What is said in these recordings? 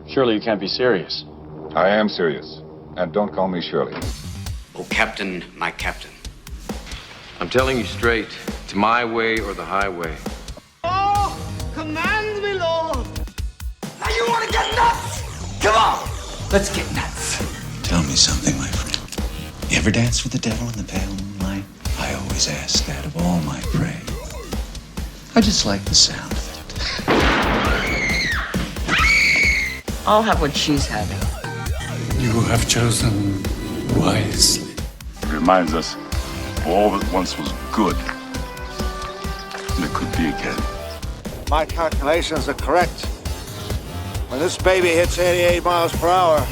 Surely you can't be serious. I am serious. And don't call me Shirley. Oh, Captain, my captain. I'm telling you straight, it's my way or the highway. Oh, command me, Lord. Now you want to get nuts? Come on, let's get nuts. Tell me something, my friend. You ever dance with the devil in the pale moonlight? I always ask that of all my prey. I just like the sound of it. I'll have what she's having. You have chosen wisely. It reminds us of all that once was good. And it could be again. My calculations are correct. When this baby hits 88 miles per hour,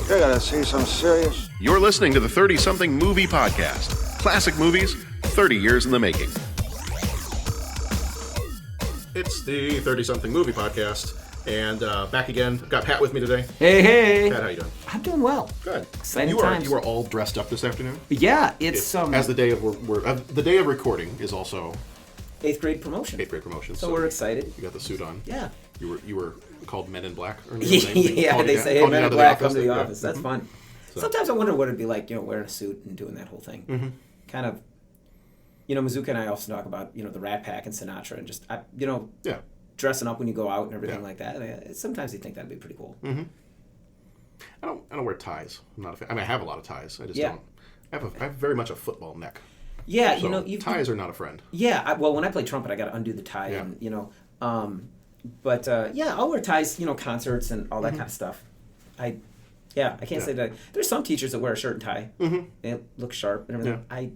you're gonna see some serious... You're listening to the 30-something Movie Podcast. Classic movies, 30 years in the making. It's the 30-something Movie Podcast. And back again. I've got Pat with me today. Hey. Pat, how you doing? I'm doing well. Good. Exciting times. You are all dressed up this afternoon? Yeah, it's as the day of the day of recording is also 8th grade promotion. 8th grade promotion. So we're excited. You got the suit on. Yeah. You were called Men in Black earlier. Yeah, they say, hey, Men in Black, come to the office. That's fun. So. Sometimes I wonder what it'd be like, wearing a suit and doing that whole thing. Mm-hmm. Kind of, Mizuka and I also talk about, the Rat Pack and Sinatra and just, yeah. Dressing up when you go out and everything like that. Sometimes you think that'd be pretty cool. Mm-hmm. I don't wear ties. I'm not a fan. I mean, I have a lot of ties. I just don't. I have very much a football neck. Yeah, so ties are not a friend. Yeah, well, when I play trumpet, I got to undo the tie, and but I'll wear ties, concerts and all that kind of stuff. I can't say that. There's some teachers that wear a shirt and tie. Mm-hmm. It looks sharp and everything. Yeah.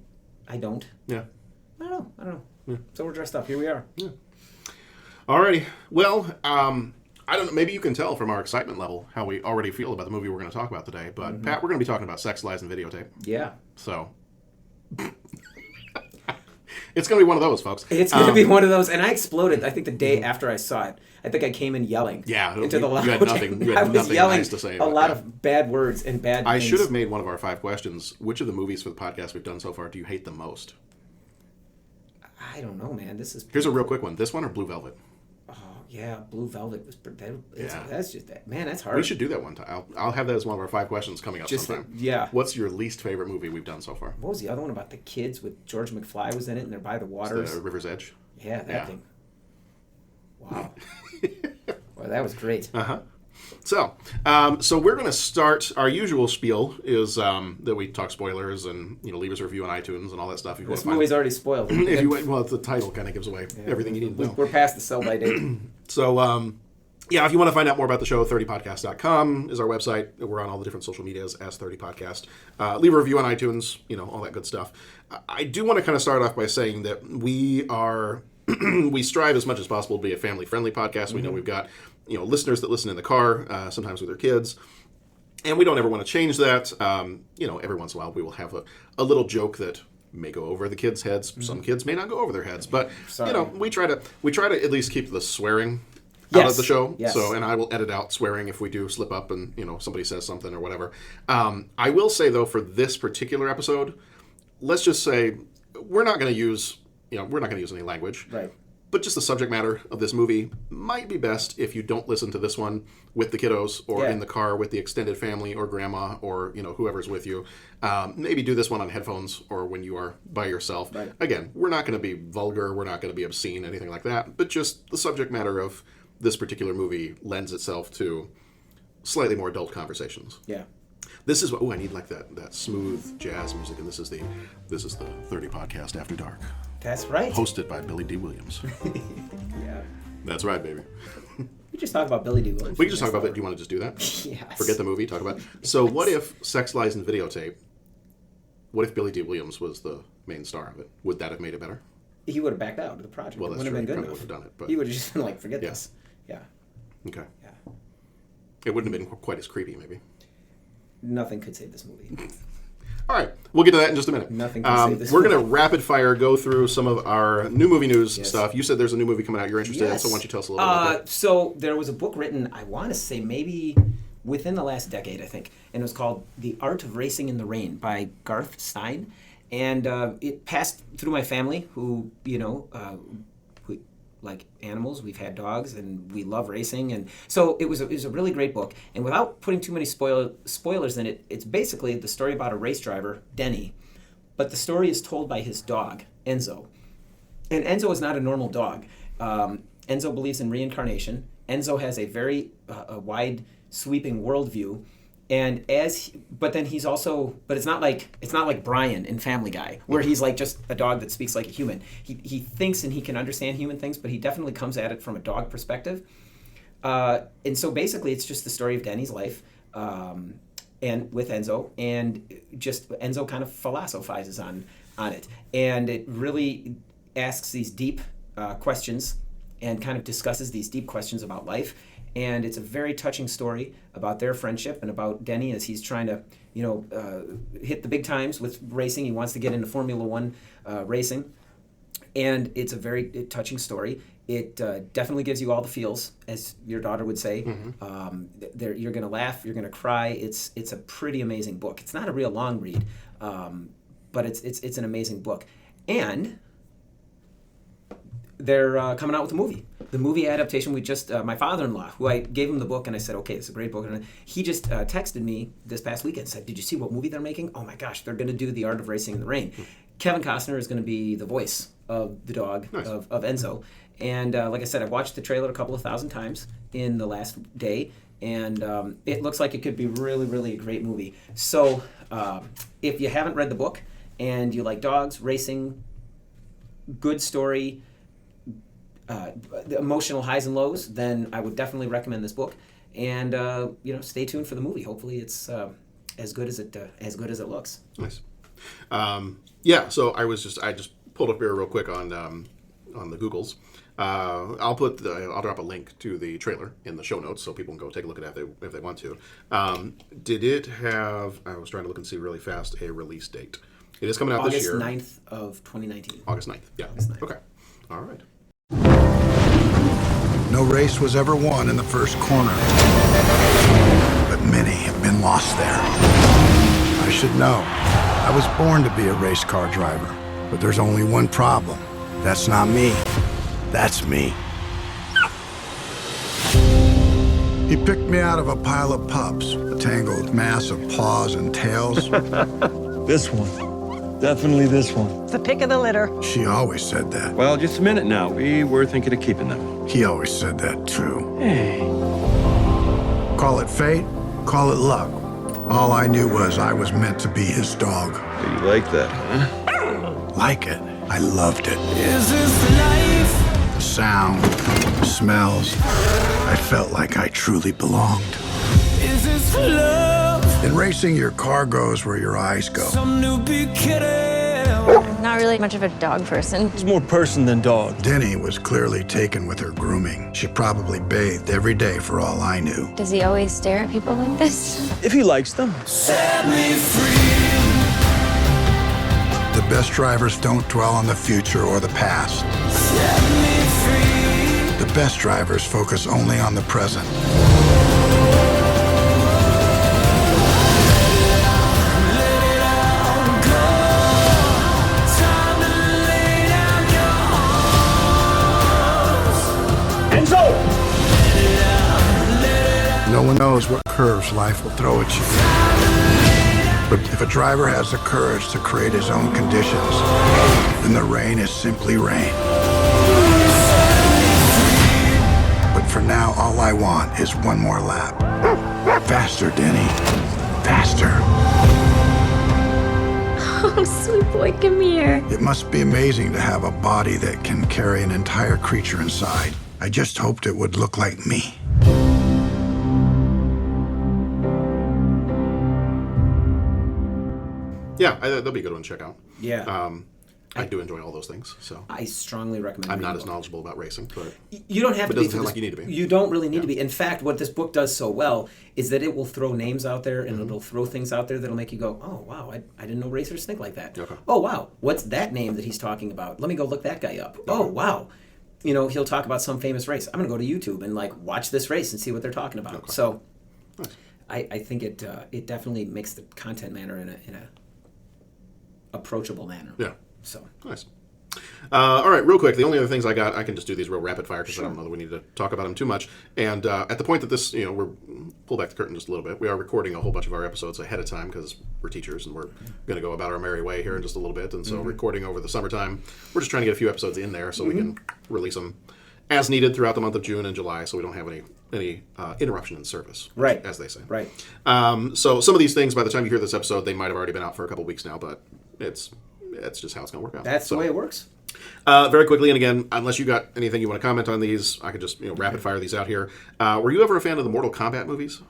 I don't. Yeah. I don't know. Yeah. So we're dressed up. Here we are. Yeah. Alrighty. Well, I don't know. Maybe you can tell from our excitement level how we already feel about the movie we're going to talk about today. But Pat, we're going to be talking about Sex, Lies, and Videotape. Yeah. So it's going to be one of those, folks. It's going to be one of those. And I exploded. I think the day after I saw it, I think I came in yelling. Yeah. Into the lounge. You had nothing. I was yelling nice to say. A lot of bad words and bad. I things. should have made one of our 5 questions. Which of the movies for the podcast we've done so far do you hate the most? I don't know, man. Here's a real quick one. This one or Blue Velvet? Yeah, Blue Velvet was. That's just that. Man, that's hard. We should do that one time. I'll have that as one of our 5 questions coming up sometime. Yeah. What's your least favorite movie we've done so far? What was the other one about the kids with George McFly was in it and they're by the waters? The River's Edge. Yeah, that thing. Wow. Well, that was great. Uh-huh. So we're going to start. Our usual spiel is that we talk spoilers and leave us a review on iTunes and all that stuff. This movie's already spoiled. The title kind of gives away everything you need to know. We're past the sell-by date. So, if you want to find out more about the show, 30podcast.com is our website. We're on all the different social medias as 30podcast. Leave a review on iTunes, all that good stuff. I do want to kind of start off by saying that we strive as much as possible to be a family-friendly podcast. We know we've got listeners that listen in the car, sometimes with their kids, and we don't ever want to change that. Every once in a while we will have a little joke that may go over the kids' heads. Some kids may not go over their heads, but we try to at least keep the swearing out of the show. Yes. So, and I will edit out swearing if we do slip up and somebody says something or whatever. I will say though, for this particular episode, let's just say we're not going to use any language. Right. But just the subject matter of this movie might be best if you don't listen to this one with the kiddos or in the car with the extended family or grandma or whoever's with you. Maybe do this one on headphones or when you are by yourself. Right. Again, we're not going to be vulgar. We're not going to be obscene, anything like that. But just the subject matter of this particular movie lends itself to slightly more adult conversations. Yeah. This is I need like that smooth jazz music, and this is the 30 Podcast After Dark. That's right. Hosted by Billy Dee Williams. Yeah. That's right, baby. We just talk about Billy Dee Williams. We can just talk about that. Do you want to just do that? Yes. Forget the movie, talk about it. So what if Sex, Lies, and Videotape, what if Billy Dee Williams was the main star of it? Would that have made it better? He would have backed out of the project. Well, that's it wouldn't true. have been good enough. Would have done it, but he would have just been like, forget this. Yeah. Okay. Yeah. It wouldn't have been quite as creepy, maybe. Nothing could save this movie. All right, we'll get to that in just a minute. Nothing can save this We're movie. going to rapid fire go through some of our new movie news stuff. You said there's a new movie coming out you're interested in, so why don't you tell us a little bit about that? So there was a book written, I want to say maybe within the last decade, I think, and it was called The Art of Racing in the Rain by Garth Stein. And it passed through my family, who, like animals. We've had dogs, and we love racing, and so it was a really great book. And without putting too many spoilers in it, it's basically the story about a race driver, Denny, but the story is told by his dog, Enzo. And Enzo is not a normal dog. Enzo believes in reincarnation. Enzo has a very wide, sweeping worldview. And but it's not like Brian in Family Guy, where he's like just a dog that speaks like a human. He thinks and he can understand human things, but he definitely comes at it from a dog perspective. And so basically, it's just the story of Denny's life, and with Enzo, and just Enzo kind of philosophizes on it, and it really asks these deep questions and kind of discusses these deep questions about life. And it's a very touching story about their friendship and about Denny as he's trying to, hit the big times with racing. He wants to get into Formula One racing. And it's a very touching story. It definitely gives you all the feels, as your daughter would say. You're going to laugh, you're going to cry. It's a pretty amazing book. It's not a real long read, but it's an amazing book. And they're coming out with a movie. The movie adaptation, my father-in-law, who I gave him the book, and I said, okay, it's a great book. And he just texted me this past weekend and said, did you see what movie they're making? Oh my gosh, they're going to do The Art of Racing in the Rain. Kevin Costner is going to be the voice of the dog, nice. of Enzo. And like I said, I watched the trailer a couple of thousand times in the last day, and it looks like it could be really, really a great movie. So if you haven't read the book and you like dogs, racing, good story, the emotional highs and lows, then I would definitely recommend this book. And stay tuned for the movie. Hopefully, it's as good as it looks. Nice. So I just pulled up here real quick on the Googles. I'll drop a link to the trailer in the show notes so people can go take a look at it if they want to. Did it have? I was trying to look and see really fast a release date. It is coming out this year. August 9th of 2019. August 9th. Yeah. August 9th. Okay. All right. No race was ever won in the first corner, but many have been lost there. I should know. I was born to be a race car driver, but there's only one problem. That's not me. That's me. He picked me out of a pile of pups, a tangled mass of paws and tails. This one. Definitely this one. The pick of the litter. She always said that. Well, just a minute now. We were thinking of keeping them. He always said that, too. Hey. Call it fate, call it luck. All I knew was I was meant to be his dog. You like that, huh? Like it. I loved it. Is this life? The sound, the smells. I felt like I truly belonged. Is this love? In racing, your car goes where your eyes go. Some new big kitty. Not really much of a dog person. He's more person than dog. Denny was clearly taken with her grooming. She probably bathed every day for all I knew. Does he always stare at people like this? If he likes them. Set me free. The best drivers don't dwell on the future or the past. Set me free. The best drivers focus only on the present. No one knows what curves life will throw at you. But if a driver has the courage to create his own conditions, then the rain is simply rain. But for now, all I want is one more lap. Faster, Denny. Faster. Oh, sweet boy, come here. It must be amazing to have a body that can carry an entire creature inside. I just hoped it would look like me. Yeah, that'll be a good one to check out. Yeah. I do enjoy all those things, so I strongly recommend. I'm not as knowledgeable about racing, but you don't have to be. It doesn't sound like you need to be. You don't really need to be. In fact, what this book does so well is that it will throw names out there and it'll throw things out there that'll make you go, "Oh wow, I didn't know racers think like that." Okay. Oh wow, what's that name that he's talking about? Let me go look that guy up. Oh wow, he'll talk about some famous race. I'm gonna go to YouTube and watch this race and see what they're talking about. Okay. So, nice. I think it definitely makes the content manner in a approachable manner. Yeah. So nice. All right, real quick. The only other things I got, I can just do these real rapid fire because I don't know that we need to talk about them too much. And at the point that this, we're pull back the curtain just a little bit. We are recording a whole bunch of our episodes ahead of time because we're teachers and we're going to go about our merry way here in just a little bit. And so recording over the summertime, we're just trying to get a few episodes in there so we can release them as needed throughout the month of June and July, so we don't have any interruption in service, right, as they say. Right. So some of these things, by the time you hear this episode, they might have already been out for a couple weeks now, but it's just how it's going to work out. That's the way it works. Very quickly, and again, unless you got anything you want to comment on these, I could just rapid fire these out here. Were you ever a fan of the Mortal Kombat movies?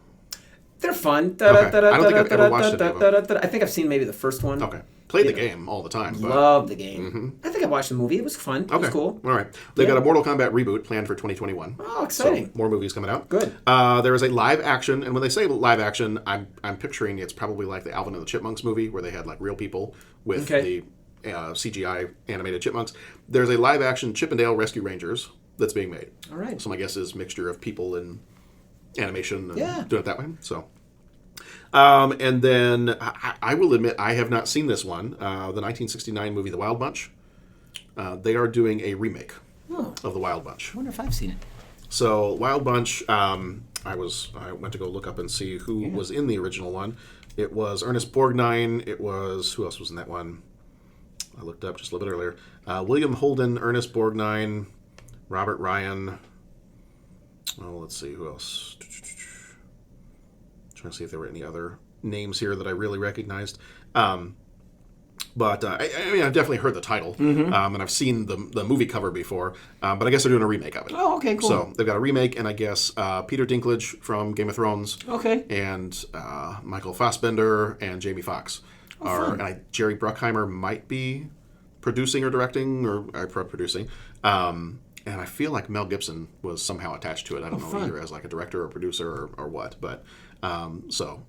They're fun. Okay. I don't think I've ever watched any of them. I think I've seen maybe the first one. Okay. Played the game all the time. But... Love the game. I think I watched the movie. It was fun. It was cool. All right. They've got a Mortal Kombat reboot planned for 2021. Oh, exciting. So more movies coming out. Good. There is a live action, and when they say live action, I'm picturing it's probably like the Alvin and the Chipmunks movie where they had like real people with the CGI animated chipmunks. There's a live action Chip 'n Dale Rescue Rangers that's being made. All right. So my guess is mixture of people and animation and doing it that way. So... and then I will admit I have not seen this one. The 1969 movie The Wild Bunch. They are doing a remake of The Wild Bunch. I wonder if I've seen it. So Wild Bunch, I went to go look up and see who was in the original one. It was Ernest Borgnine. It was, who else was in that one? I looked up just a little bit earlier. William Holden, Ernest Borgnine, Robert Ryan. Oh, let's see who else. Trying to see if there were any other names here that I really recognized. But I mean, I've definitely heard the title, and I've seen the movie cover before. But I guess they're doing a remake of it. Oh, okay, cool. So they've got a remake, and I guess Peter Dinklage from Game of Thrones, and Michael Fassbender and Jamie Foxx are. And Jerry Bruckheimer might be producing or directing or producing. And I feel like Mel Gibson was somehow attached to it. I don't know either as like a director or producer or what, but so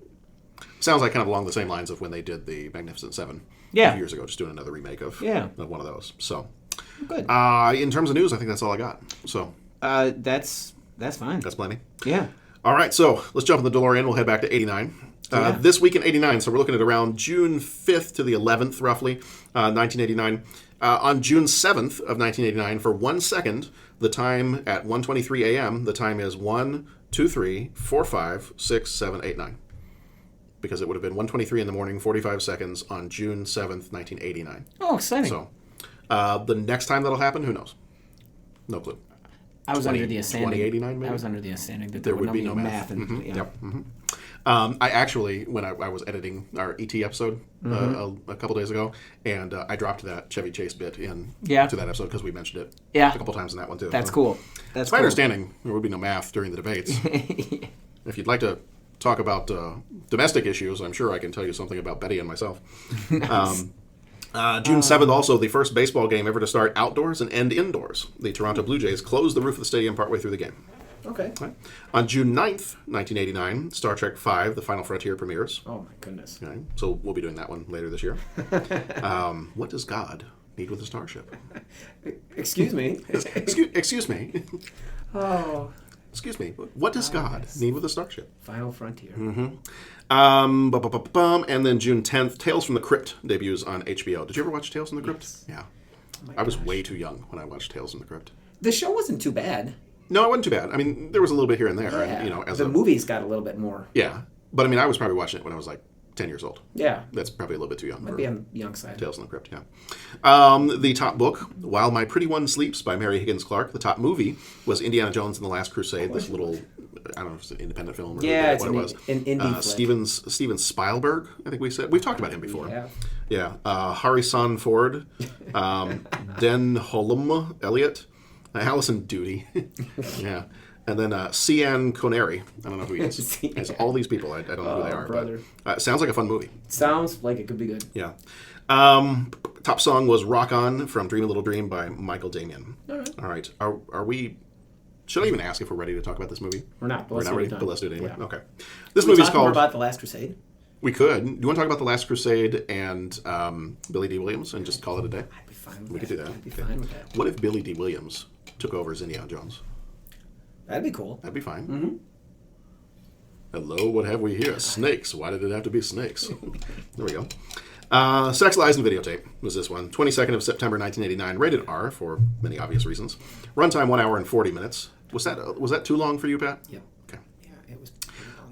sounds like kind of along the same lines of when they did the Magnificent Seven a few years ago, just doing another remake of one of those. So good. In terms of news, I think that's all I got. So that's fine. That's plenty. Yeah. All right, so let's jump in the DeLorean. We'll head back to 89. This week in 89, so we're looking at around June 5th to the 11th, roughly, 1989. On June 7th of 1989, for 1 second, the time at 1:23 a.m., the time is 1, 2, 3, 4, 5, 6, 7, 8, 9. Because it would have been 1:23 in the morning, 45 seconds on June 7th, 1989. Oh, exciting. So the next time that'll happen, who knows? No clue. I was under the understanding. 2089, maybe? I was under the understanding that there would be no math. I actually, when I was editing our ET episode a couple days ago, and I dropped that Chevy Chase bit in to that episode because we mentioned it a couple times in that one too. That's cool. That's my understanding. There would be no math during the debates. If you'd like to talk about domestic issues, I'm sure I can tell you something about Betty and myself. June 7th, also the first baseball game ever to start outdoors and end indoors. The Toronto Blue Jays closed the roof of the stadium partway through the game. Okay. Right. On June 9th, 1989, Star Trek V, The Final Frontier premieres. Oh, my goodness. Okay. So we'll be doing that one later this year. What does God need with a starship? Excuse me? Excuse me? Oh. Excuse me. What does God need with a starship? Final Frontier. And then June 10th, Tales from the Crypt debuts on HBO. Did you ever watch Tales from the Crypt? Yes. Yeah. I was way too young when I watched Tales from the Crypt. The show wasn't too bad. No, it wasn't too bad. I mean, there was a little bit here and there. Yeah. And, as the movies got a little bit more. Yeah. But I mean, I was probably watching it when I was like 10 years old. Yeah. That's probably a little bit too young. Might be on the young side. Tales from the Crypt, yeah. The top book, While My Pretty One Sleeps by Mary Higgins Clark. The top movie was Indiana Jones and the Last Crusade, this little, I don't know if it's an independent film or what it was. An indie Steven Spielberg, I think we said. We've talked about him before. Yeah. Harrison Ford, Den Holm Elliott, Allison Doody. Yeah. And then Cian Connery. I don't know who he is. It's all these people. I don't know who they are. Brother. But sounds like a fun movie. Sounds like it could be good. Yeah. Top song was Rock On from Dream a Little Dream by Michael Damian. All right. Are we... Should I even ask if we're ready to talk about this movie? We're not. We're not ready, but let's do it anyway. Yeah. Okay. This movie's called... more about The Last Crusade? We could. Do you want to talk about The Last Crusade and Billy Dee Williams and just call it a day? I'd be fine with We that. could do that. I'd be fine with that. What if Billy Dee Williams took over as Indiana Jones? That'd be cool. That'd be fine. Hello, what have we here? Snakes. Why did it have to be snakes? There we go. Sex, Lies, and Videotape was this one. 22nd of September 1989, rated R for many obvious reasons. Runtime 1 hour and 40 minutes. Was that too long for you, Pat? Yeah. Okay. Yeah, it was.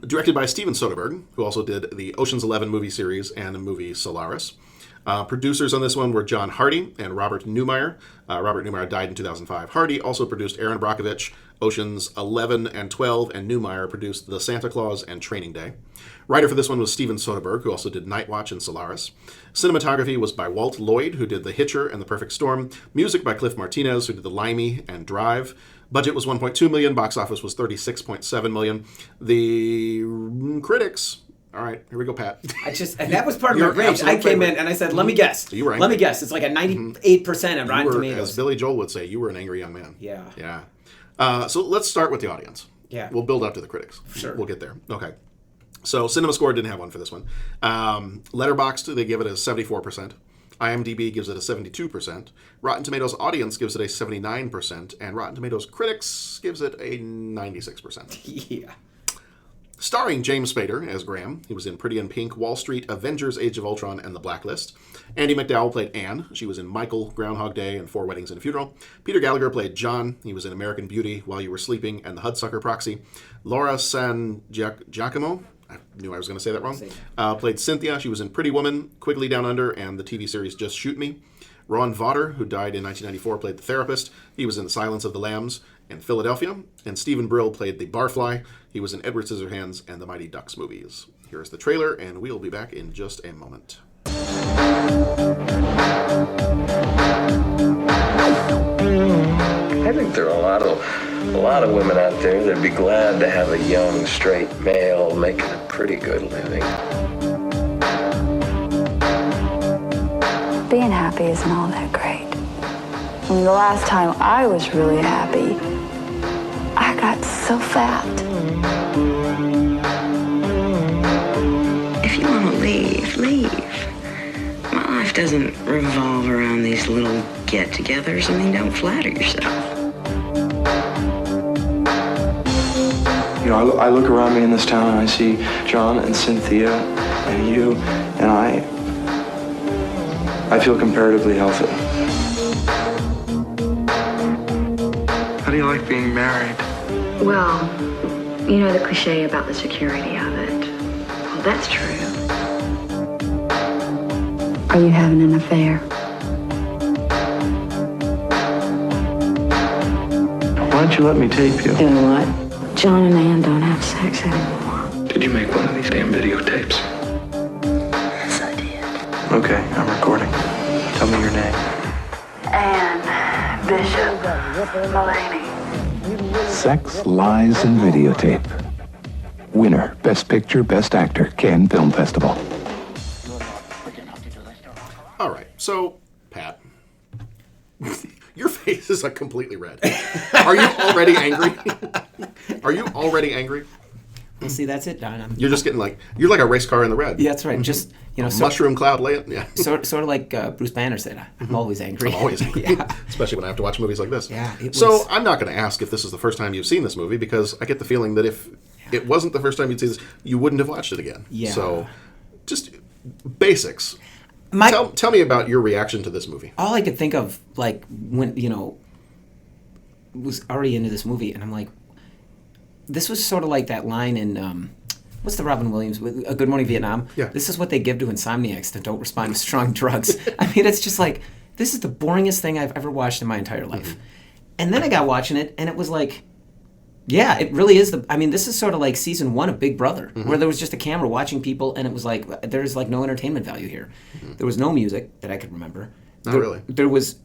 Directed by Steven Soderbergh, who also did the Ocean's 11 movie series and the movie Solaris. Producers on this one were John Hardy and Robert Newmeyer. Robert Newmeyer died in 2005. Hardy also produced Aaron Brockovich, Ocean's 11 and 12, and Newmeyer produced The Santa Claus and Training Day. Writer for this one was Steven Soderbergh, who also did Night Watch and Solaris. Cinematography was by Walt Lloyd, who did The Hitcher and The Perfect Storm. Music by Cliff Martinez, who did The Limey and Drive. Budget was $1.2 million. Box office was $36.7 million. The critics... All right, here we go, Pat. And that was part of my rage. I came in and I said, let me guess. You were angry. Let me guess. It's like a 98% of Rotten Tomatoes. As Billy Joel would say, you were an angry young man. Yeah. Yeah. So let's start with the audience. Yeah. We'll build up to the critics. Sure. We'll get there. Okay. So CinemaScore didn't have one for this one. Letterboxd, they give it a 74%. IMDb gives it a 72%. Rotten Tomatoes audience gives it a 79%. And Rotten Tomatoes critics gives it a 96%. Yeah. Starring James Spader as Graham. He was in Pretty in Pink, Wall Street, Avengers, Age of Ultron, and The Blacklist. Andy McDowell played Anne. She was in Michael, Groundhog Day, and 4 Weddings and a Funeral. Peter Gallagher played John. He was in American Beauty, While You Were Sleeping, and The Hudsucker Proxy. Laura San Giacomo, I knew I was going to say that wrong, played Cynthia. She was in Pretty Woman, Quigley Down Under, and the TV series Just Shoot Me. Ron Vaughter, who died in 1994, played the therapist. He was in The Silence of the Lambs and Philadelphia. And Stephen Brill played the barfly. He was in Edward Scissorhands and the Mighty Ducks movies. Here's the trailer, and we'll be back in just a moment. I think there are a lot of women out there that'd be glad to have a young, straight male making a pretty good living. Being happy isn't all that great. I mean, the last time I was really happy, I got so fat. If you want to leave, leave. My life doesn't revolve around these little get-togethers. I mean, don't flatter yourself. You know, I look around me in this town and I see John and Cynthia and you, and I feel comparatively healthy. How do you like being married? Well, you know the cliche about the security of it. Well, that's true. Are you having an affair? Why don't you let me tape you? Doing what? John and Ann don't have sex anymore. Did you make one of these damn videotapes? Yes, I did. Okay, I'm recording. Tell me your name. Ann Bishop Mulaney. Sex, Lies, and Videotape. Winner, Best Picture, Best Actor, Cannes Film Festival. All right, so, Pat, your face is completely red. Are you already angry? Are you already angry? Well, see, that's it, Don. You're just getting you're like a race car in the red. Yeah, that's right. Just, mushroom cloud laying. Yeah. Sort of like Bruce Banner said, I'm always angry. I'm always angry. Yeah. Especially when I have to watch movies like this. Yeah. So I'm not going to ask if this is the first time you've seen this movie, because I get the feeling that if it wasn't the first time you'd seen this, you wouldn't have watched it again. Yeah. So just basics. Tell me about your reaction to this movie. All I could think of, when, was already into this movie, and I'm like, this was sort of like that line in, what's the Robin Williams, Good Morning Vietnam? Yeah. This is what they give to insomniacs that don't respond to strong drugs. I mean, it's just like, this is the boringest thing I've ever watched in my entire life. And then I got watching it, and it was like, yeah, it really is this is sort of like season 1 of Big Brother, where there was just a camera watching people, and it was like, there's no entertainment value here. There was no music that I could remember. Not really. There was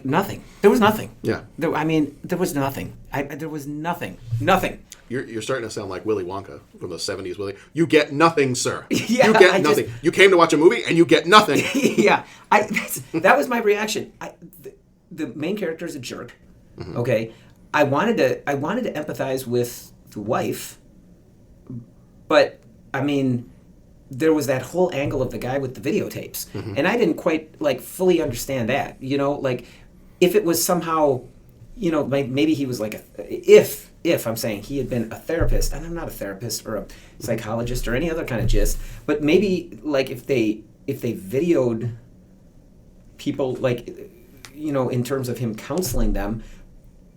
nothing. There was nothing. Yeah. There was nothing. There was nothing. Nothing. You're starting to sound like Willy Wonka from the 70s, Willy. You get nothing, sir. Yeah, you get nothing. You came to watch a movie, and you get nothing. Yeah. That was my reaction. The main character is a jerk. Okay. I wanted to empathize with the wife, but there was that whole angle of the guy with the videotapes, and I didn't quite fully understand that. If it was somehow, maybe he was if I'm saying he had been a therapist, and I'm not a therapist or a psychologist or any other kind of gist, but maybe if they if they videoed people, like, you know, in terms of him counseling them,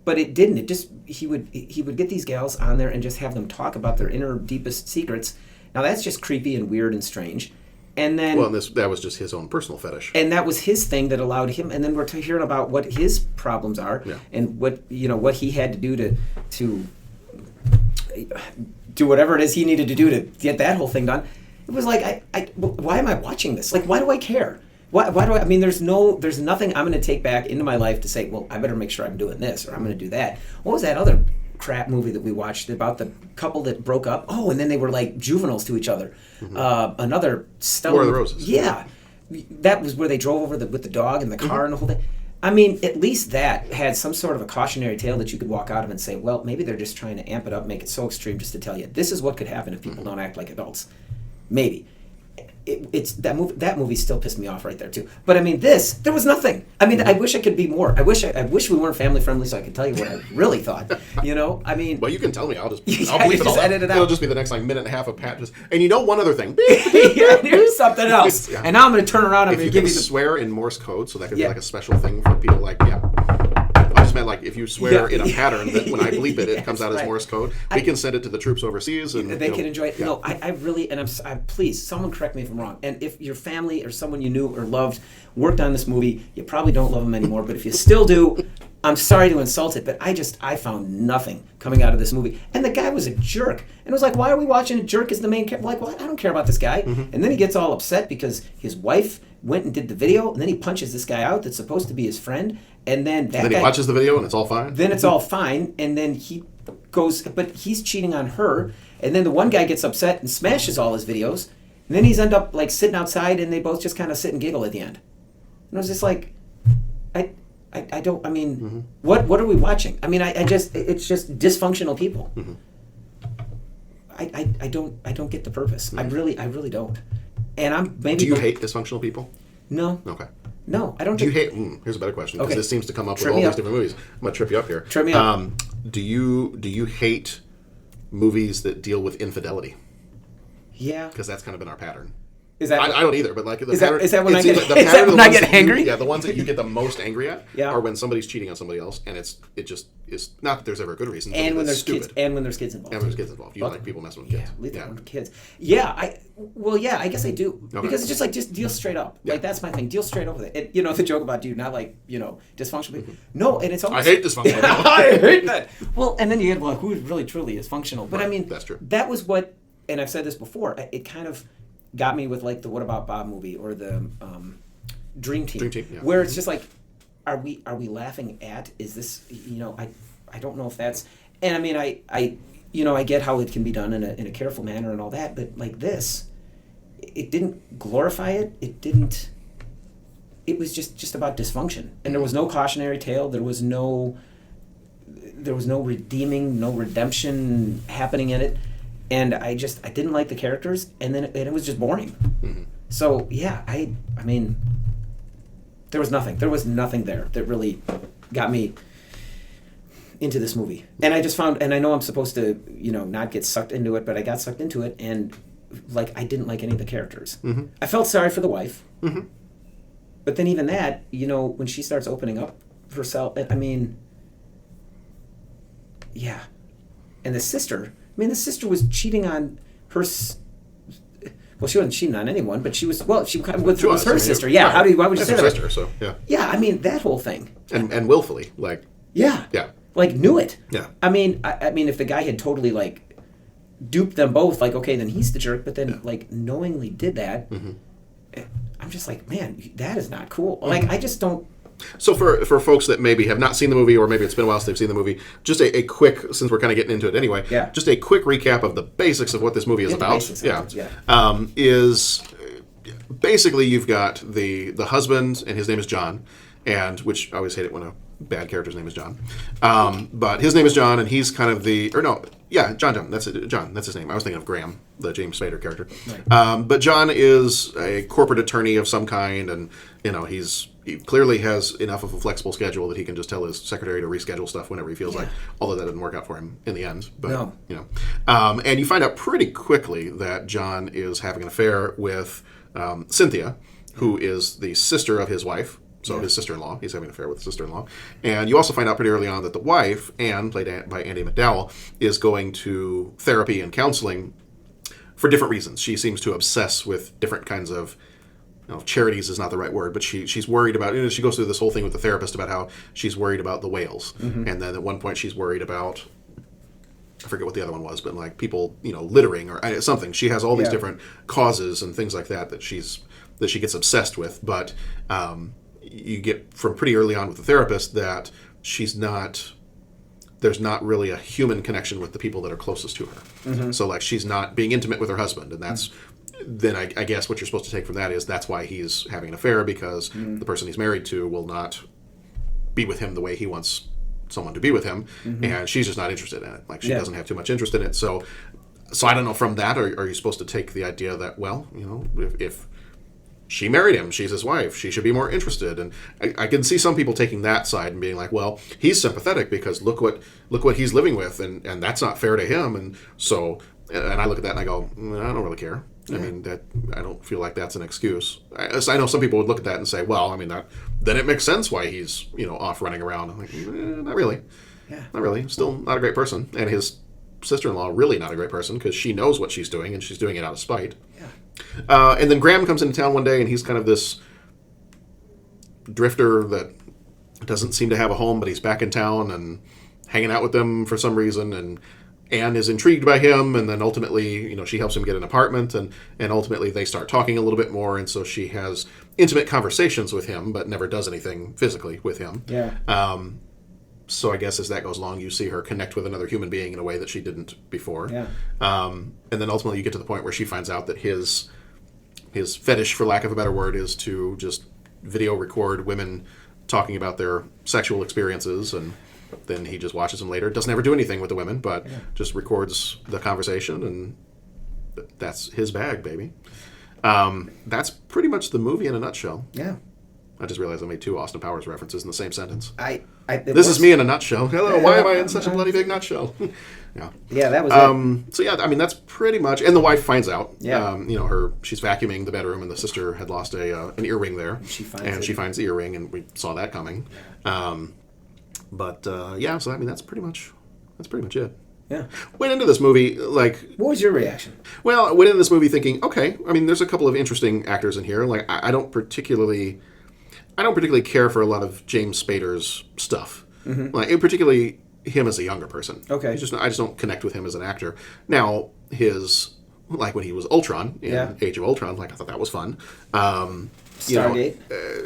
but it didn't. It just, he would get these gals on there and just have them talk about their inner deepest secrets. Now that's just creepy and weird and strange. And then, well, that was just his own personal fetish, and that was his thing that allowed him. And then we're hearing about what his problems are, and what he had to do to do whatever it is he needed to do to get that whole thing done. It was like, why am I watching this? Like, why do I care? Why do I mean, there's nothing I'm going to take back into my life to say, well, I better make sure I'm doing this or I'm going to do that. What was that other crap movie that we watched about the couple that broke up? Oh, and then they were like juveniles to each other. Another War of the Roses. Yeah. That was where they drove over with the dog and the car and the whole thing. I mean, at least that had some sort of a cautionary tale that you could walk out of and say, well, maybe they're just trying to amp it up, make it so extreme just to tell you, this is what could happen if people don't act like adults. Maybe. It's that movie still pissed me off right there too. But I mean, there was nothing. I mean, I wish I could be more. I wish we weren't family friendly so I could tell you what I really thought. You know, I mean. Well, you can tell me. I'll bleep it just all edit it out. It'll just be the next like minute and a half of Pat just. And you know one other thing. Here's something else. Yeah. And now I'm going to turn around and give you the swear in Morse code, so that could be like a special thing for people. Like, I just meant like if you swear in a pattern that when I bleep it, it comes out as Morse code. We can send it to the troops overseas, and they can enjoy it. Yeah. No, I really, and I'm please, someone correct me if I'm wrong. And if your family or someone you knew or loved worked on this movie, you probably don't love them anymore. But if you still do, I'm sorry to insult it, but I found nothing coming out of this movie. And the guy was a jerk. And it was like, why are we watching a jerk as the main character? Like, well, I don't care about this guy. And then he gets all upset because his wife went and did the video, and then he punches this guy out that's supposed to be his friend. And then he watches the video and it's all fine? Then it's all fine. And then he goes, but he's cheating on her. And then the one guy gets upset and smashes all his videos. And then he's end up like sitting outside, and they both just kind of sit and giggle at the end. And I was just like, I don't, I mean, what are we watching? I mean, it's just dysfunctional people. I don't get the purpose. I really don't. And I'm maybe. Do you hate dysfunctional people? No. Okay. No, I don't. Do you hate? Here's a better question, because this seems to come up with all these different movies. I'm gonna trip you up here. Trip me up. Do you hate movies that deal with infidelity? Yeah. Because that's kind of been our pattern. Is that? I don't either, but like the is pattern. Is that when I get? Is that when I get angry? Yeah, the ones that you get the most angry at Yeah. are when somebody's cheating on somebody else, and it just is not that there's ever a good reason. And when there's stupid. kids, and when there's kids involved. And when there's kids involved, you like people messing with kids. Leave them with kids. Yeah, I guess I do, because it's just deal straight up. Like, that's my thing. Deal straight up with it. And, you know, the joke about dude, not like, you know, dysfunctional people. No, and it's almost, I hate dysfunctional people. I hate that. Well, and then you get, well, who really truly is functional? But I mean, that's true. That was what, and I've said this before. It kind of got me with like the What About Bob movie or the Dream Team, where it's just like, are we laughing at? Is this, you know, I don't know if that's, and I mean I get how it can be done in a careful manner and all that, but like this, it didn't glorify it. It was just about dysfunction, and there was no cautionary tale. There was no redeeming, no redemption happening in it. And I didn't like the characters, and it was just boring. So yeah, I mean, there was nothing there that really got me into this movie. And I just found, and I know I'm supposed to, you know, not get sucked into it, but I got sucked into it, and like I didn't like any of the characters. I felt sorry for the wife, but then even that, you know, when she starts opening up herself, I mean, yeah, and the sister. I mean, the sister was cheating on her. Well, she wasn't cheating on anyone, but she was. Well, she was her sister. Yeah. Right. Why would you say that? Sister. So yeah. Yeah, I mean that whole thing. And willfully, like. Yeah. Yeah. Like knew it. Yeah. I mean, if the guy had totally like duped them both, like okay, then he's the jerk. But then like knowingly did that. I'm just like, man, that is not cool. Like I just don't. So for folks that maybe have not seen the movie, or maybe it's been a while since they've seen the movie, just a quick, since we're kind of getting into it anyway, just a quick recap of the basics of what this movie is about. Is basically you've got the husband, and his name is John, and which I always hate it when a bad character's name is John, but his name is John, and he's kind of John. That's it. John. That's his name. I was thinking of Graham, the James Spader character. Right. But John is a corporate attorney of some kind, and you know he clearly has enough of a flexible schedule that he can just tell his secretary to reschedule stuff whenever he feels like. Although that didn't work out for him in the end. But you know, and you find out pretty quickly that John is having an affair with Cynthia, who is the sister of his wife. So his sister-in-law. He's having an affair with his sister-in-law. And you also find out pretty early on that the wife, Anne, played by Andie MacDowell, is going to therapy and counseling for different reasons. She seems to obsess with different kinds of, charities is not the right word, but she's worried about, she goes through this whole thing with the therapist about how she's worried about the whales. And then at one point she's worried about, I forget what the other one was, but like people, littering or something. She has all these different causes and things like that she gets obsessed with. But you get from pretty early on with the therapist that there's not really a human connection with the people that are closest to her. So like she's not being intimate with her husband, and that's then I guess what you're supposed to take from that is that's why he's having an affair, because the person he's married to will not be with him the way he wants someone to be with him, and she's just not interested in it. Like she doesn't have too much interest in it. So I don't know, from that, are you supposed to take the idea that, well, if she married him, she's his wife, she should be more interested? And I can see some people taking that side and being like, well, he's sympathetic because look what he's living with, and that's not fair to him. And so, and I look at that and I go, I don't really care. I mean, I don't feel like that's an excuse. I know some people would look at that and say, well, I mean, then it makes sense why he's off running around. I'm like, not really. Not really. Still not a great person. And his sister-in-law, really not a great person, because she knows what she's doing and she's doing it out of spite. And then Graham comes into town one day and he's kind of this drifter that doesn't seem to have a home, but he's back in town and hanging out with them for some reason. And Anne is intrigued by him, and then ultimately, she helps him get an apartment, and ultimately they start talking a little bit more, and so she has intimate conversations with him, but never does anything physically with him. So I guess as that goes along, you see her connect with another human being in a way that she didn't before. And then ultimately you get to the point where she finds out that his fetish, for lack of a better word, is to just video record women talking about their sexual experiences, and then he just watches them later. Doesn't ever do anything with the women, but just records the conversation, and that's his bag, baby. That's pretty much the movie in a nutshell. I just realized I made 2 Austin Powers references in the same sentence. This is me in a nutshell. Hello, why am I in such a bloody big nutshell? That was it. So I mean, that's pretty much. And the wife finds out. She's vacuuming the bedroom, and the sister had lost an earring there. She finds the earring, and we saw that coming. So I mean, that's pretty much it. Went into this movie like. What was your reaction? Well, I went into this movie thinking, okay, I mean, there's a couple of interesting actors in here. Like, I don't particularly care for a lot of James Spader's stuff. Like, particularly him as a younger person. I just don't connect with him as an actor. Now, when he was Ultron in Age of Ultron, like, I thought that was fun. Stargate.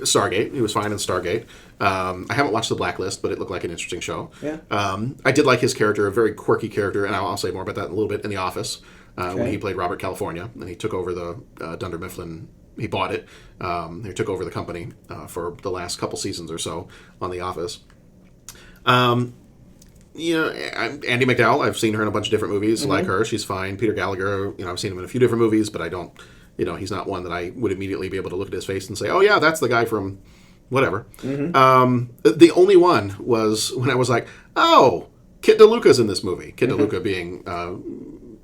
Stargate. He was fine in Stargate. I haven't watched The Blacklist, but it looked like an interesting show. I did like his character, a very quirky character, and I'll say more about that in a little bit, in The Office, when he played Robert California, and he took over the Dunder Mifflin. He bought it. He took over the company for the last couple seasons or so on The Office. Andie MacDowell, I've seen her in a bunch of different movies. Like her, she's fine. Peter Gallagher, I've seen him in a few different movies, but I don't, he's not one that I would immediately be able to look at his face and say, oh yeah, that's the guy from whatever. The only one was when I was like, oh, Kit DeLuca's in this movie. Kit DeLuca being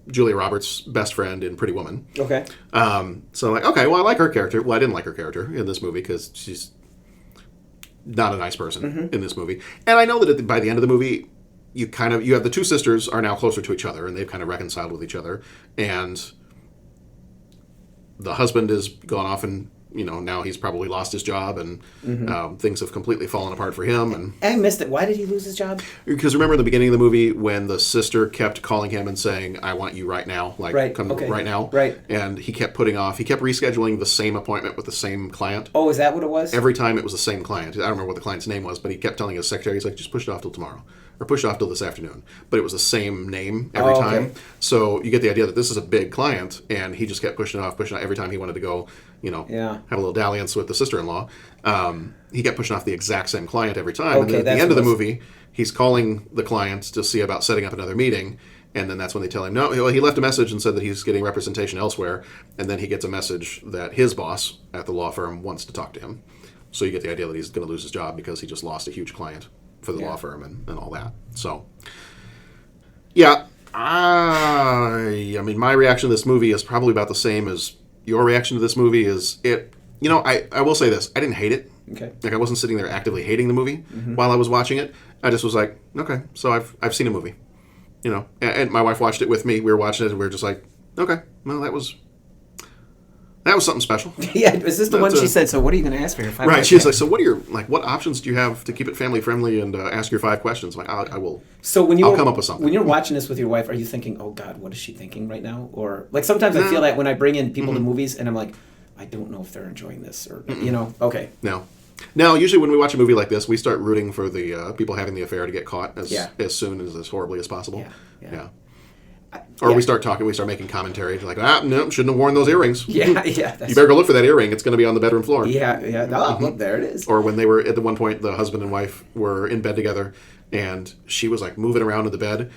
Julia Roberts' best friend in Pretty Woman. So I'm like, okay, well, I like her character. Well, I didn't like her character in this movie because she's not a nice person in this movie. And I know that by the end of the movie, you have the 2 sisters are now closer to each other, and they've kind of reconciled with each other. And the husband has gone off and, now he's probably lost his job, and things have completely fallen apart for him. And I missed it. Why did he lose his job? Because remember in the beginning of the movie when the sister kept calling him and saying, I want you right now. Like, come right now. And he kept rescheduling the same appointment with the same client. Oh, is that what it was? Every time it was the same client. I don't remember what the client's name was, but he kept telling his secretary, he's like, just push it off till tomorrow. Or push it off till this afternoon. But it was the same name every time. So you get the idea that this is a big client, and he just kept pushing it off every time he wanted to go, have a little dalliance with the sister-in-law. He kept pushing off the exact same client every time. And then at the end of the movie, he's calling the client to see about setting up another meeting. And then that's when they tell him, no, he left a message and said that he's getting representation elsewhere. And then he gets a message that his boss at the law firm wants to talk to him. So you get the idea that he's going to lose his job because he just lost a huge client for the law firm and all that. So, I mean, my reaction to this movie is probably about the same as your reaction to this movie is it. You know, I will say this: I didn't hate it. Okay. Like I wasn't sitting there actively hating the movie while I was watching it. I just was like, okay, so I've seen a movie. You know, and my wife watched it with me. We were watching it, and we were just like, okay, well, that was something special. Yeah, is this the one she said? So what are you going to ask for your 5 Right, she's like, so what are your what options do you have to keep it family friendly and ask your 5 questions? I'm like, I will. So I'll come up with something. When you're watching this with your wife, are you thinking, oh God, what is she thinking right now? Or like sometimes I feel that when I bring in people to movies, and I'm like, I don't know if they're enjoying this, or you know, okay. No. Now, usually when we watch a movie like this, we start rooting for the people having the affair to get caught as soon as horribly as possible. Yeah. Or we start making commentary like, no, shouldn't have worn those earrings. Yeah. You better go look for that earring. It's going to be on the bedroom floor. Yeah. Oh, look, there it is. Or when they were, at the one point, the husband and wife were in bed together, and she was like moving around in the bed,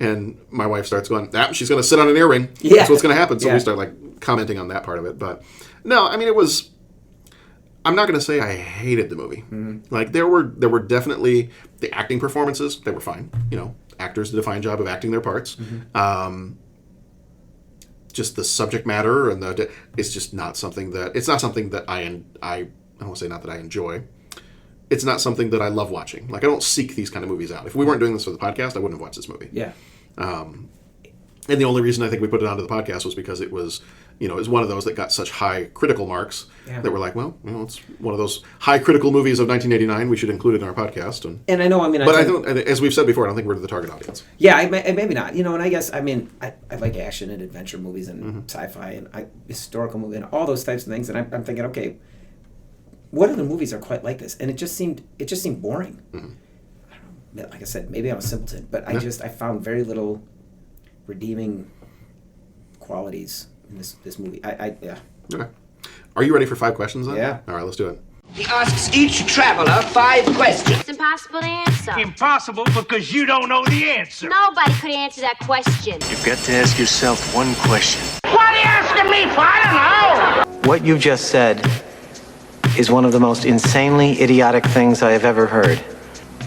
and my wife starts going, she's going to sit on an earring. Yeah. That's what's going to happen. So we start like commenting on that part of it. But no, I mean, it was... I'm not going to say I hated the movie. Like there were definitely the acting performances. They were fine. You know, actors did a fine job of acting their parts. Just the subject matter and it's just not something that I don't want to say not that I enjoy. It's not something that I love watching. Like I don't seek these kind of movies out. If we weren't doing this for the podcast, I wouldn't have watched this movie. Yeah. And the only reason I think we put it onto the podcast was because it was, you know, it was one of those that got such high critical marks that were like, well, you know, it's one of those high critical movies of 1989. We should include it in our podcast. And I know, I mean, but I don't, as we've said before, I don't think we're the target audience. Yeah, maybe not. You know, and I guess, I mean, I like action and adventure movies and sci-fi and historical movies and all those types of things. And I'm thinking, okay, what other movies are quite like this? And it just seemed boring. I don't know. Like I said, maybe I'm a simpleton, but I found very little redeeming qualities in this movie. Yeah. Okay. Are you ready for 5 questions then? Yeah. All right, let's do it. He asks each traveler 5 questions. It's impossible to answer. Impossible because you don't know the answer. Nobody could answer that question. You've got to ask yourself one question. What are you asking me for? I don't know. What you just said is one of the most insanely idiotic things I have ever heard.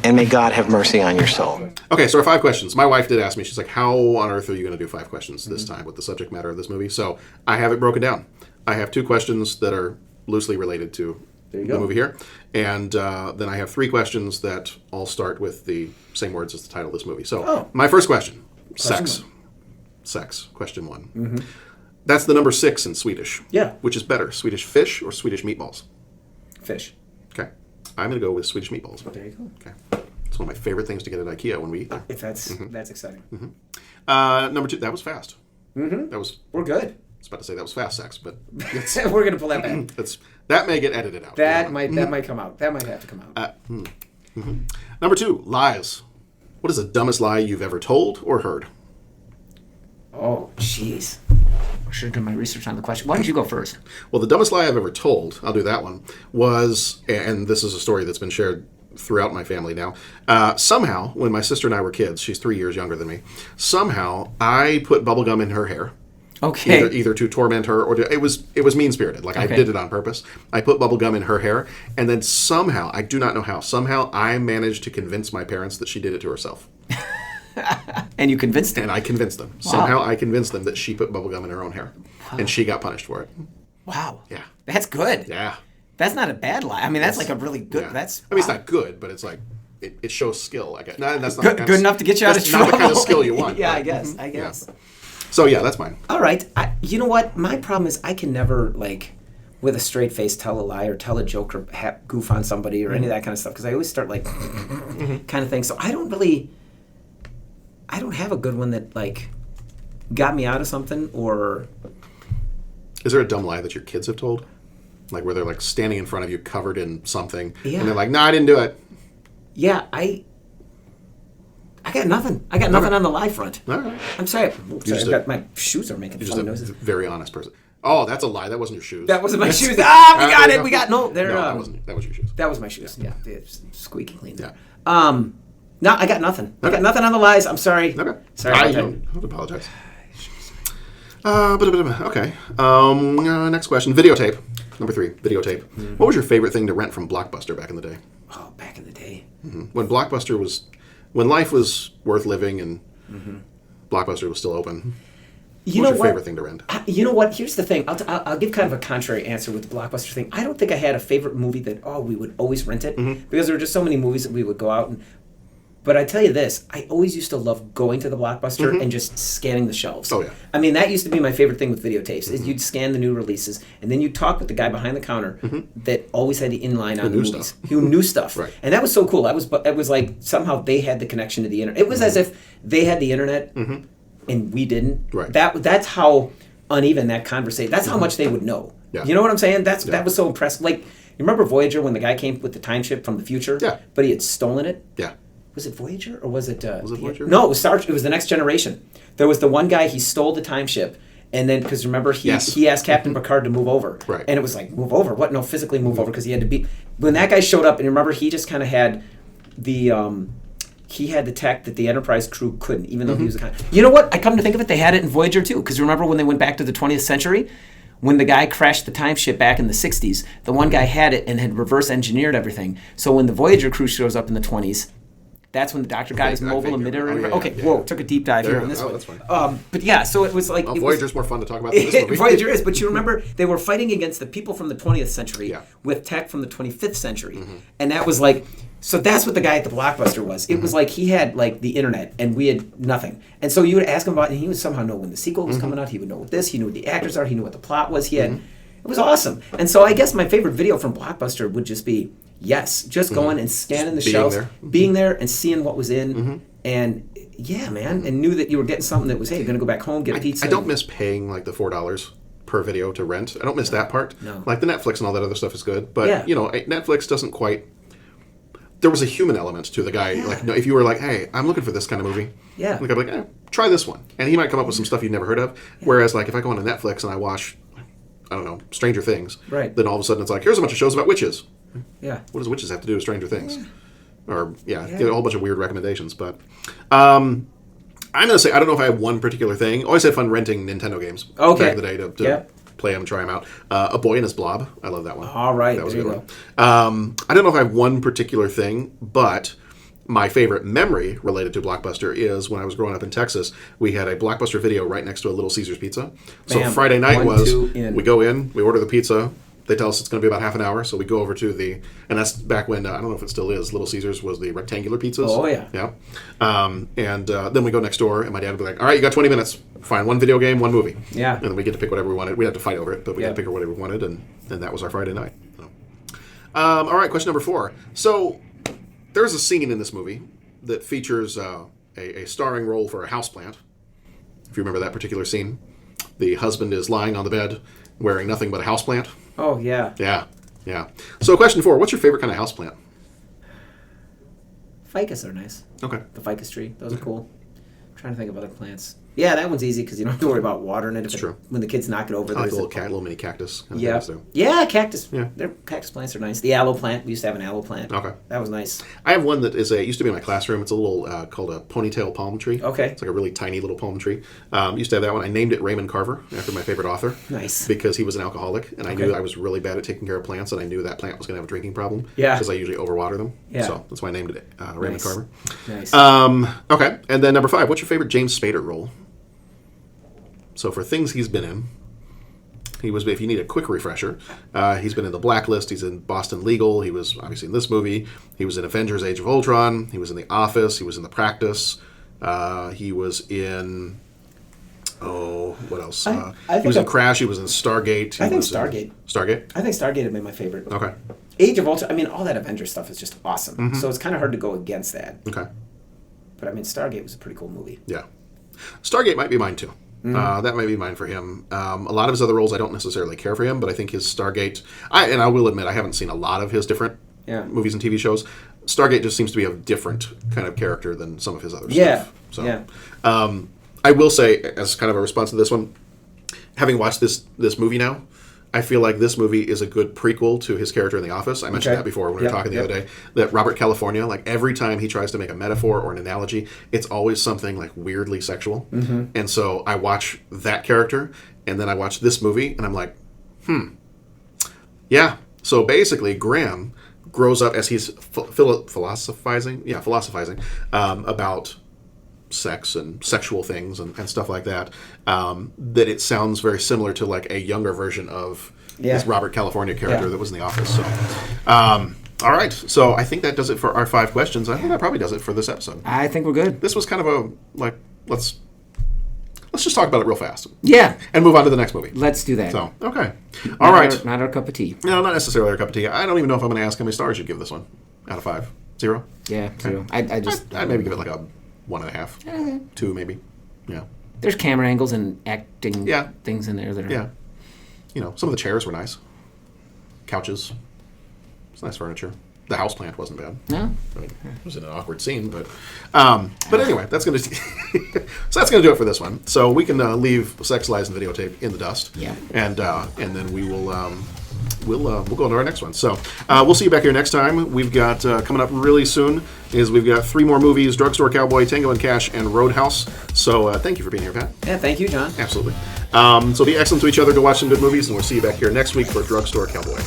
And may God have mercy on your soul. Okay, so our 5 questions. My wife did ask me, she's like, how on earth are you going to do 5 questions this time with the subject matter of this movie? So I have it broken down. I have 2 questions that are loosely related to the movie here. And then I have 3 questions that all start with the same words as the title of this movie. So my first question, sex. Sex, question 1. That's the number 6 in Swedish. Yeah. Which is better, Swedish fish or Swedish meatballs? Fish. Okay. I'm going to go with Swedish meatballs. There you go. Okay. It's one of my favorite things to get at IKEA when we eat there. If that's exciting. Number 2, that was fast. That was. We're good. I was about to say that was fast sex, but we're gonna pull that back. That may get edited out. That might come out. That might have to come out. Number 2, lies. What is the dumbest lie you've ever told or heard? Oh, jeez. I should have done my research on the question. Why don't you go first? Well, the dumbest lie I've ever told, I'll do that one, was, and this is a story that's been shared throughout my family now. Somehow, when my sister and I were kids, she's 3 years younger than me, somehow I put bubblegum in her hair. Okay. Either to torment her or it was mean-spirited. Like I did it on purpose. I put bubblegum in her hair, and then somehow, I do not know how, somehow I managed to convince my parents that she did it to herself. And you convinced them? And I convinced them. Wow. Somehow I convinced them that she put bubblegum in her own hair. Wow. And she got punished for it. Wow. Yeah. That's good. Yeah. That's not a bad lie. I mean, that's like a really good... Yeah. It's not good, but it's like... It shows skill, I guess. No, that's not good enough to get you out of trouble. That's not the kind of skill you want. Yeah, right? I guess. Yeah. So, yeah, that's mine. All right. You know what? My problem is I can never, like, with a straight face, tell a lie or tell a joke or goof on somebody or any of that kind of stuff, because I always start, like, kind of thing. So I don't have a good one that, like, got me out of something or... Is there a dumb lie that your kids have told? Like, where they're, like, standing in front of you covered in something, and they're like, no, I didn't do it. Yeah, I got nothing. I got nothing on the lie front. All right. I'm sorry. My shoes are making funny noises. You're just a very honest person. Oh, that's a lie. That wasn't your shoes. That wasn't my shoes. We got it. We got they're that was your shoes. That was my shoes. Yeah, they're squeaky clean. Yeah. No, I got nothing. Okay. I got nothing on the lies. I'm sorry. Okay. Sorry. I don't apologize. Okay. Next question. Videotape. Number 3. Videotape. Mm-hmm. What was your favorite thing to rent from Blockbuster back in the day? Oh, back in the day. Mm-hmm. When life was worth living and Blockbuster was still open. What's your favorite thing to rent? You know what? Here's the thing. I'll give kind of a contrary answer with the Blockbuster thing. I don't think I had a favorite movie that, we would always rent it. Because there were just so many movies that we would go out and... But I tell you this, I always used to love going to the Blockbuster and just scanning the shelves. Oh, yeah. I mean, that used to be my favorite thing with videotapes, is you'd scan the new releases, and then you'd talk with the guy behind the counter that always had the inline on the movies. Who knew stuff. Right. And that was so cool. It was like somehow they had the connection to the internet. It was as if they had the internet and we didn't. Right. That's how uneven that conversation, that's how much they would know. Yeah. You know what I'm saying? That was so impressive. Like, you remember Voyager when the guy came with the time ship from the future? Yeah. But he had stolen it? Yeah. Was it Voyager or was it? Was it Voyager? No, it was the Next Generation. There was the one guy, he stole the time ship, and then because remember he asked Captain Picard to move over, right? And it was like, move over? What? No, physically move over, because he had to be. When that guy showed up, and remember he just kind of had the he had the tech that the Enterprise crew couldn't, even though he was the kind. You know what? I come to think of it, they had it in Voyager too, because remember when they went back to the 20th century. When the guy crashed the time ship back in the 60s, the one guy had it and had reverse engineered everything. So when the Voyager crew shows up in the 20s, that's when the Doctor got his mobile emitter. Whoa, took a deep dive here on this one. That's fine. But yeah, so it was like... Voyager's more fun to talk about than this movie. Voyager is, but you remember, they were fighting against the people from the 20th century with tech from the 25th century. And that was like... So that's what the guy at the Blockbuster was. It was like he had like the internet and we had nothing. And so you would ask him about it and he would somehow know when the sequel was coming out. He would know what this, he knew what the actors are, he knew what the plot was. He had... It was awesome. And so I guess my favorite video from Blockbuster would just be, just going and scanning the shelves, being there and seeing what was in. And yeah, man, and knew that you were getting something that was, hey, you're going to go back home, get a pizza. I don't miss paying like the $4 per video to rent. I don't miss that part. No. Like the Netflix and all that other stuff is good. But, you know, Netflix doesn't quite... There was a human element to the guy. Like, if you were like, hey, I'm looking for this kind of movie. Yeah. Like, I'd be like, try this one. And he might come up with some stuff you've never heard of. Whereas, like, if I go on to Netflix and I watch... I don't know, Stranger Things. Right. Then all of a sudden it's like, here's a bunch of shows about witches. Yeah. What does witches have to do with Stranger Things? Or, get a whole bunch of weird recommendations. But I'm going to say, I don't know if I have one particular thing. Always had fun renting Nintendo games back in the day to play them and try them out. A Boy and His Blob. I love that one. All right. That was a good one. I don't know if I have one particular thing, but... My favorite memory related to Blockbuster is when I was growing up in Texas, we had a Blockbuster video right next to a Little Caesars Pizza. So Friday night we go in, we order the pizza, they tell us it's going to be about half an hour, so we go over to the, and that's back when, I don't know if it still is, Little Caesars was the rectangular pizzas. Oh, yeah. Yeah. Then we go next door, and my dad would be like, all right, you got 20 minutes, find one video game, one movie. Yeah. And then we get to pick whatever we wanted. We had to fight over it, but we had to pick whatever we wanted, and that was our Friday night. So. All right, question number 4. So... There's a scene in this movie that features a starring role for a houseplant. If you remember that particular scene. The husband is lying on the bed wearing nothing but a houseplant. Oh, yeah. Yeah. So question 4, what's your favorite kind of houseplant? Ficus are nice. Okay. The ficus tree. Those are cool. I'm trying to think of other plants. Yeah, that one's easy because you don't have to worry about watering it. That's true. When the kids knock it over, I like little mini cactus. Yeah, cactus. Yeah. Their cactus plants are nice. The aloe plant. We used to have an aloe plant. Okay. That was nice. I have one that used to be in my classroom. It's a little called a ponytail palm tree. Okay. It's like a really tiny little palm tree. Used to have that one. I named it Raymond Carver after my favorite author. Nice. Because he was an alcoholic, and I knew I was really bad at taking care of plants, and I knew that plant was going to have a drinking problem. Yeah. Because I usually overwater them. Yeah. So that's why I named it Raymond Carver. Nice. Okay. And then number 5, what's your favorite James Spader role? So for things he's been in, he was, if you need a quick refresher, he's been in The Blacklist, he's in Boston Legal, he was obviously in this movie, he was in Avengers Age of Ultron, he was in The Office, he was in The Practice, he was in, what else? He was in Crash, he was in Stargate. I think Stargate. Stargate? I think Stargate would be my favorite. Okay. Age of Ultron, I mean, all that Avengers stuff is just awesome. So it's kind of hard to go against that. Okay. But I mean, Stargate was a pretty cool movie. Yeah. Stargate might be mine too. That might be mine for him. A lot of his other roles, I don't necessarily care for him, but I think his Stargate... I will admit, I haven't seen a lot of his different movies and TV shows. Stargate just seems to be a different kind of character than some of his other stuff. So, I will say, as kind of a response to this one, having watched this movie now, I feel like this movie is a good prequel to his character in The Office. I mentioned that before when we were talking the other day. That Robert California, like every time he tries to make a metaphor or an analogy, it's always something like weirdly sexual. And so I watch that character, and then I watch this movie, and I'm like, yeah. So basically, Graham grows up as he's philosophizing about sex and sexual things and stuff like that, that it sounds very similar to like a younger version of this Robert California character that was in The Office. So, all right. So I think that does it for our 5 questions. I think that probably does it for this episode. I think we're good. This was kind of a, like, let's just talk about it real fast. Yeah. And move on to the next movie. Let's do that. So, okay. All right. Not our cup of tea. No, not necessarily our cup of tea. I don't even know if I'm going to ask how many stars you'd give this one out of 5. 0? Yeah, 0. I'd maybe give it like a 1.5. Okay. 2 maybe. Yeah. There's camera angles and acting things in there that are... Yeah. You know, some of the chairs were nice. Couches. It's nice furniture. The houseplant wasn't bad. No. I mean, it was in an awkward scene, but anyway, that's going to so that's going to do it for this one. So we can leave Sex, Lies, and Videotape in the dust. Yeah. And then we will we'll go into our next one. So we'll see you back here next time. We've got coming up really soon we've got 3 more movies: Drugstore Cowboy, Tango and Cash, and Roadhouse. So thank you for being here, Pat. Yeah, thank you, John. Absolutely. So be excellent to each other to watch some good movies, and we'll see you back here next week for Drugstore Cowboy.